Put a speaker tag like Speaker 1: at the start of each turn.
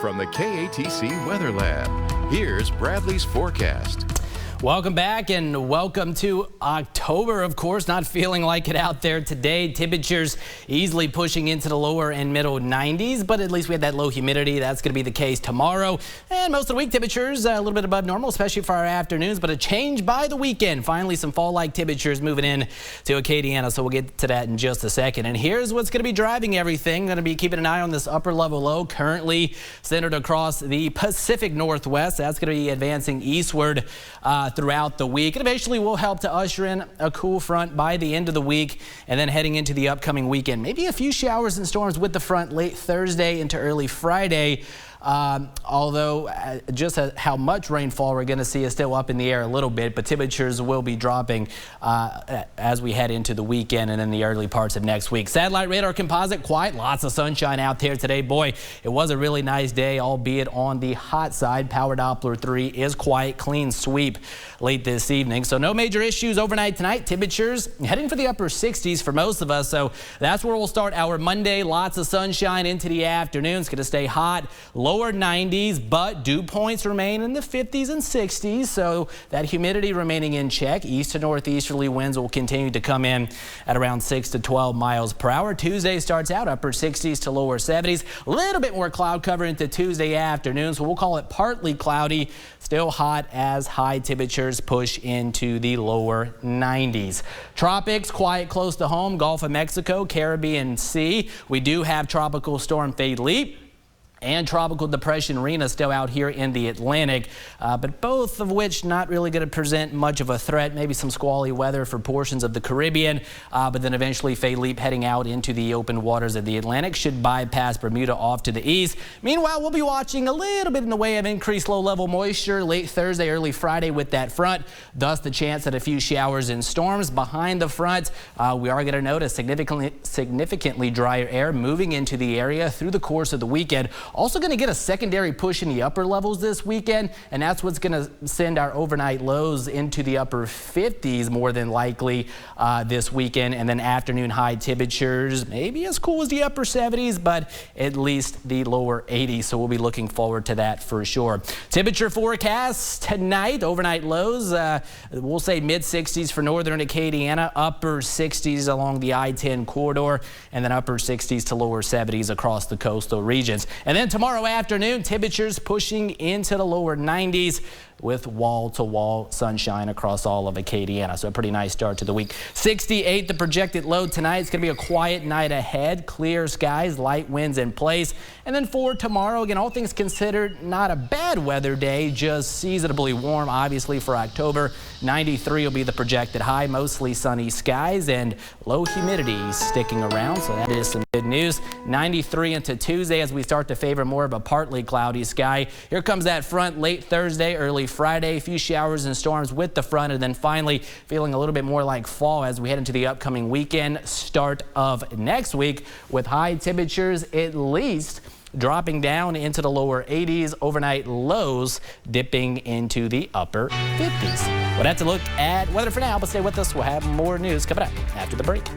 Speaker 1: From the KATC Weather Lab, here's Bradley's forecast.
Speaker 2: Welcome back and welcome to October. Of course, not feeling like it out there today. Temperatures easily pushing into the lower and middle 90s, but at least we had that low humidity. That's going to be the case tomorrow. And most of the week temperatures a little bit above normal, especially for our afternoons, but a change by the weekend. Finally, some fall-like temperatures moving in to Acadiana, so we'll get to that in just a second. And here's what's going to be driving everything. Going to be keeping an eye on this upper level low currently centered across the Pacific Northwest. That's going to be advancing eastward throughout the week. It eventually will help to usher in a cool front by the end of the week, and then heading into the upcoming weekend. Maybe a few showers and storms with the front late Thursday into early Friday. Although just how much rainfall we're going to see is still up in the air a little bit, but temperatures will be dropping as we head into the weekend and in the early parts of next week. Satellite radar composite quiet, lots of sunshine out there today. Boy, it was a really nice day, albeit on the hot side. Power Doppler 3 is quiet, clean sweep late this evening. So no major issues overnight tonight. Temperatures heading for the upper 60s for most of us. So that's where we'll start our Monday. Lots of sunshine into the afternoon. It's going to stay hot. Lower 90s, but dew points remain in the 50s and 60s, so that humidity remaining in check. East to northeasterly winds will continue to come in at around 6 to 12 miles per hour. Tuesday starts out upper 60s to lower 70s. A little bit more cloud cover into Tuesday afternoon, so we'll call it partly cloudy. Still hot as high temperatures push into the lower 90s. Tropics quiet close to home. Gulf of Mexico, Caribbean Sea. We do have Tropical Storm Philippe and Tropical Depression Rena still out here in the Atlantic, but both of which not really going to present much of a threat. Maybe some squally weather for portions of the Caribbean, but then eventually Philippe heading out into the open waters of the Atlantic should bypass Bermuda off to the east. Meanwhile, we'll be watching a little bit in the way of increased low-level moisture late Thursday, early Friday with that front, thus the chance at a few showers and storms. Behind the front, we are going to notice significantly drier air moving into the area through the course of the weekend. Also going to get a secondary push in the upper levels this weekend, and that's what's going to send our overnight lows into the upper 50s more than likely this weekend, and then afternoon high temperatures maybe as cool as the upper 70s, but at least the lower 80s, so we'll be looking forward to that for sure. Temperature forecast tonight, overnight lows, we'll say mid 60s for northern Acadiana, upper 60s along the I-10 corridor, and then upper 60s to lower 70s across the coastal regions. And then tomorrow afternoon, temperatures pushing into the lower 90s with wall-to-wall sunshine across all of Acadiana. So a pretty nice start to the week. 68 the projected low tonight. It's going to be a quiet night ahead. Clear skies, light winds in place. And then for tomorrow, again, all things considered, not a bad weather day, just seasonably warm, obviously, for October. 93 will be the projected high, mostly sunny skies and low humidity sticking around. So that is some good news. 93 into Tuesday as we start to favor more of a partly cloudy sky. Here comes that front late Thursday, early Friday, a few showers and storms with the front, and then finally feeling a little bit more like fall as we head into the upcoming weekend, start of next week, with high temperatures at least dropping down into the lower 80s, overnight lows dipping into the upper 50s. Well, that's a look at weather for now, but stay with us. We'll have more news coming up after the break.